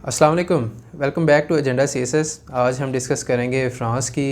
अस्सलाम वालेकुम। Welcome back to agenda CSS. आज हम डिस्कस करेंगे फ़्रांस की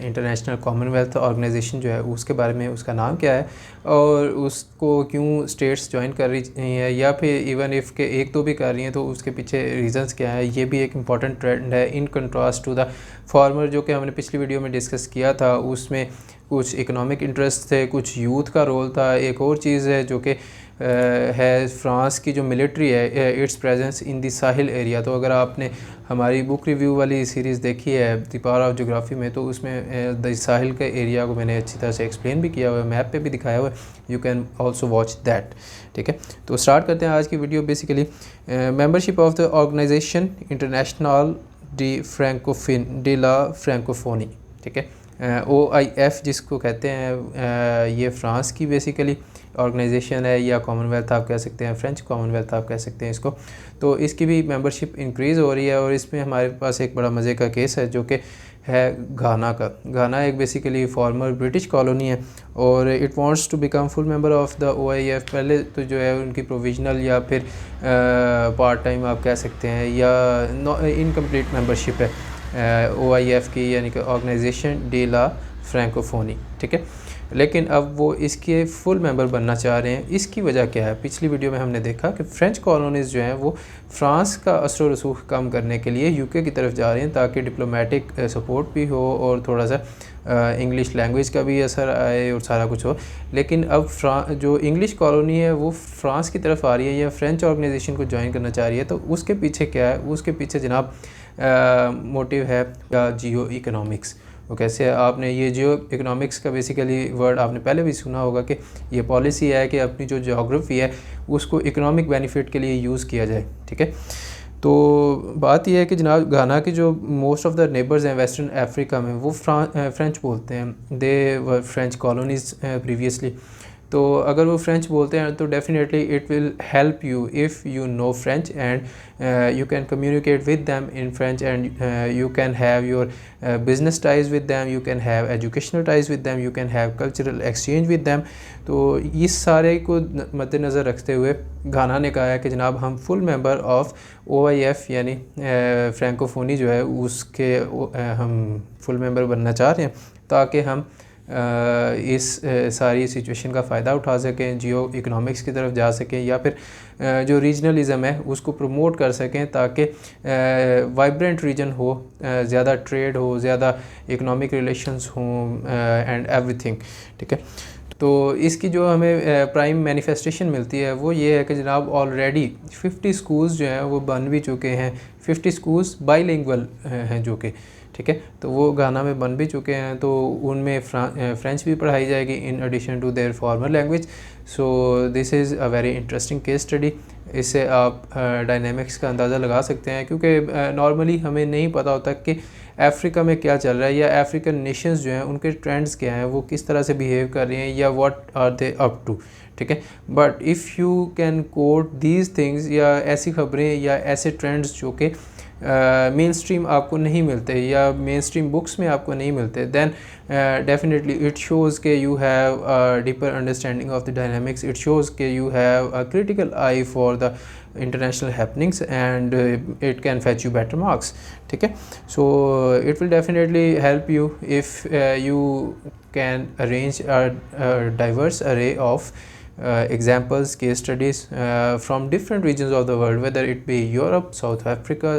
इंटरनेशनल कॉमनवेल्थ ऑर्गेनाइजेशन जो है उसके बारे में, उसका नाम क्या है और उसको क्यों स्टेट्स ज्वाइन कर रही हैं या फिर इवन इफ़ के एक दो भी कर रही हैं तो उसके पीछे रीज़न्स क्या है। ये भी एक इम्पॉर्टेंट ट्रेंड है in contrast to the former जो कि हमने पिछली वीडियो में डिस्कस किया था। उसमें कुछ इकोनॉमिक इंटरेस्ट थे, कुछ यूथ का रोल था। एक और चीज़ है जो कि है फ़्रांस की जो मिलिट्री है, it's presence in the Sahil area. तो अगर आपने हमारी बुक रिव्यू वाली सीरीज़ देखी है द पावर ऑफ ज्योग्राफी में, तो उसमें द साहिल के एरिया को मैंने अच्छी तरह से एक्सप्लेन भी किया हुआ है, मैप पे भी दिखाया हुआ है। You can also watch that. ठीक है, तो स्टार्ट करते हैं आज की video. Basically membership of the Organisation Internationale de la Francophonie. ठीक है, OIF जिसको कहते हैं, ये फ़्रांस की बेसिकली ऑर्गेनाइजेशन है, या कॉमनवेल्थ आप कह सकते हैं, फ्रेंच कॉमनवेल्थ आप कह सकते हैं इसको। तो इसकी भी मेंबरशिप इंक्रीज़ हो रही है और इसमें हमारे पास एक बड़ा मज़े का केस है जो कि है घाना का। घाना एक बेसिकली फॉर्मर ब्रिटिश कॉलोनी है और it wants to become full member of the OIF। पहले तो जो है उनकी प्रोविजनल या फिर पार्ट टाइम आप कह सकते हैं या इनकम्प्लीट मेंबरशिप है OIF की, यानी कि ऑर्गेनाइजेशन डी ला फ्रेंकोफोनी। ठीक है, लेकिन अब वो इसके फुल मेंबर बनना चाह रहे हैं। इसकी वजह क्या है? पिछली वीडियो में हमने देखा कि फ़्रेंच कॉलोनीज़ जो हैं वो फ़्रांस का असर रसूख कम करने के लिए UK की तरफ जा रहे हैं, ताकि डिप्लोमेटिक सपोर्ट भी हो और थोड़ा सा इंग्लिश लैंग्वेज का भी असर आए और सारा कुछ हो। लेकिन अब जो इंग्लिश कॉलोनी है वो फ़्रांस की तरफ आ रही है या फ़्रेंच ऑर्गेनाइजेशन को ज्वाइन करना चाह रही है। तो उसके पीछे क्या है? उसके पीछे जनाब मोटिव है या जियो इकोनॉमिक्स। वो कैसे है? आपने ये जियो इकोनॉमिक्स का बेसिकली वर्ड आपने पहले भी सुना होगा कि ये पॉलिसी है कि अपनी जो ज्योग्राफी है उसको इकोनॉमिक बेनिफिट के लिए यूज़ किया जाए। ठीक है, तो बात यह है कि जनाब घाना के जो मोस्ट ऑफ द नेबर्स हैं वेस्टर्न अफ्रीका में, वो फ्रेंच बोलते हैं। दे वर फ्रेंच कॉलोनीज प्रीवियसली। तो अगर वो फ़्रेंच बोलते हैं तो definitely it will help you if you know French and you can communicate with them in French, and you can have your business ties with them, you can have educational ties with them, you can have cultural exchange with them। तो इस सारे को मद्देनज़र रखते हुए घाना ने कहा है कि जनाब हम फुल मेंबर ऑफ OIF यानी फ्रेंकोफोनी जो है उसके हम फुल मेंबर बनना चाह रहे हैं, ताकि हम इस सारी सिचुएशन का फ़ायदा उठा सकें, जियो इकोनॉमिक्स की तरफ जा सकें, या फिर जो रीजनलिज़म है उसको प्रमोट कर सकें, ताकि वाइब्रेंट रीजन हो, ज़्यादा ट्रेड हो, ज़्यादा इकोनॉमिक रिलेशंस हों एंड एवरीथिंग। ठीक है, तो इसकी जो हमें प्राइम मैनिफेस्टेशन मिलती है वो ये है कि जनाब ऑलरेडी 50 स्कूल्स जो हैं वो बन भी चुके हैं। 50 स्कूल्स बाईलिंगुअल हैं जो कि, ठीक है, तो वो घाना में बन भी चुके हैं। तो उनमें फ्रेंच भी पढ़ाई जाएगी in addition to their formal language. So this is a very interesting case study. इससे आप डायनेमिक्स का अंदाज़ा लगा सकते हैं, क्योंकि नॉर्मली हमें नहीं पता होता कि अफ्रीका में क्या चल रहा है या अफ्रीकन नेशंस जो हैं उनके ट्रेंड्स क्या हैं, वो किस तरह से बिहेव कर रही हैं या what are they up to. ठीक है, but if you can quote these things, या ऐसी खबरें या ऐसे ट्रेंड्स जो कि मेन स्ट्रीम आपको नहीं मिलते या मेन स्ट्रीम बुक्स में आपको नहीं मिलते, दैन डेफिनेटली इट शोज़ के you have deeper understanding of the dynamics. It shows के you have a critical eye for the international happenings, and it can fetch you better marks. ठीक है, so it will definitely help you if you can arrange a diverse array of examples, case studies from different regions of the world, whether it be Europe, South Africa,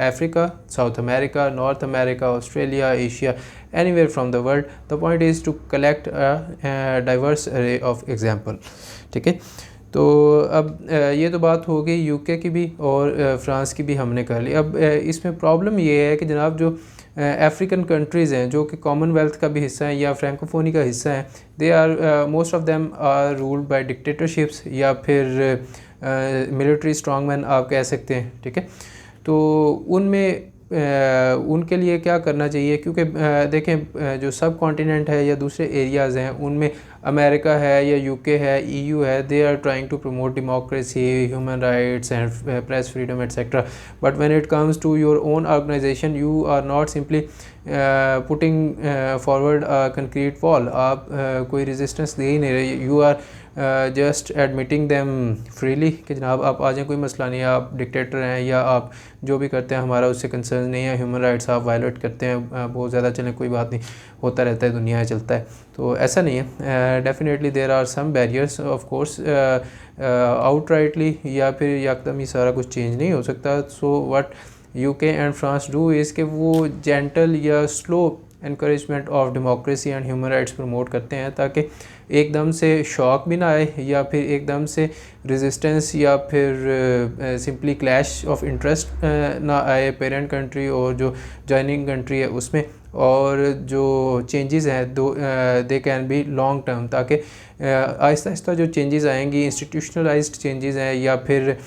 Africa, South America, North America, Australia, Asia, anywhere from the world. The point is to collect a diverse array of example. ठीक है, तो अब ये तो बात हो गई UK की भी और फ़्रांस की भी हमने कर ली। अब इसमें प्रॉब्लम ये है कि जनाब जो अफ्रीकन कंट्रीज़ हैं जो कि कॉमनवेल्थ का भी हिस्सा है या फ्रेंकोफोनी का हिस्सा है, they are most of them are ruled by dictatorships या फिर मिलिट्री स्ट्रॉन्गमैन आप कह सकते हैं। ठीक है, तो उनमें उनके लिए क्या करना चाहिए? क्योंकि देखें जो सब कॉन्टिनेंट है या दूसरे एरियाज़ हैं उनमें अमेरिका है या UK है, EU है, they are trying to promote democracy, human rights and press freedom etcetera. But when it comes to your own organisation you are not simply putting forward concrete wall. आप कोई resistance दे ही नहीं रहे। You are just admitting them freely कि जनाब आप आ जाएँ, कोई मसला नहीं है, आप डिक्टेटर हैं या आप जो भी करते हैं हमारा उससे कंसर्न नहीं है, ह्यूमन राइट्स आप वायलेट करते हैं बहुत ज़्यादा, चलें कोई बात नहीं, होता रहता है, दुनिया में चलता है। तो ऐसा नहीं है, definitely there are some barriers of course, outrightly या फिर यकदम ही सारा कुछ चेंज नहीं हो सकता। So what UK and France do is कि वो जेंटल या slow encouragement of democracy and human rights promote करते हैं, ताकि एकदम से शॉक भी ना आए या फिर एकदम से रेजिस्टेंस या फिर सिंपली क्लैश ऑफ इंटरेस्ट ना आए पेरेंट कंट्री और जो जॉइनिंग कंट्री है उसमें, और जो चेंजेस हैं they can be long term, ताकि आहिस्ता आहिस्ता जो चेंजेस आएंगी, इंस्टीट्यूशनलाइज्ड चेंजेस हैं या फिर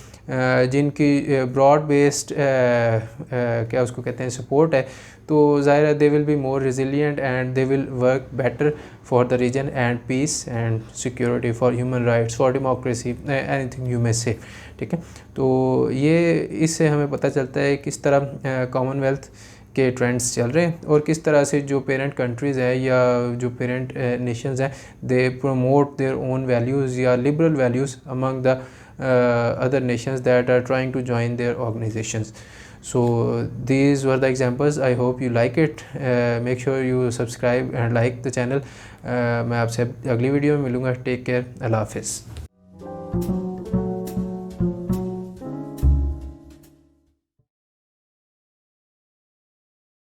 जिनकी ब्रॉड बेस्ड क्या उसको कहते हैं सपोर्ट है, तो ज़ाहिर है they will be more resilient and they will work better for the region and peace and security, for human rights, for democracy, anything you may say. ठीक है, तो ये इससे हमें पता चलता है किस तरह कॉमनवेल्थ के ट्रेंड्स चल रहे हैं और किस तरह से जो पेरेंट कंट्रीज़ है या जो पेरेंट नेशंस हैं they promote their own values या liberal values among the other nations that are trying to join their organizations. So these were the examples. I hope you like it. Make sure you subscribe and like the channel. मैं आपसे अगली video में मिलूँगा. Take care. अल्लाह हाफिज़.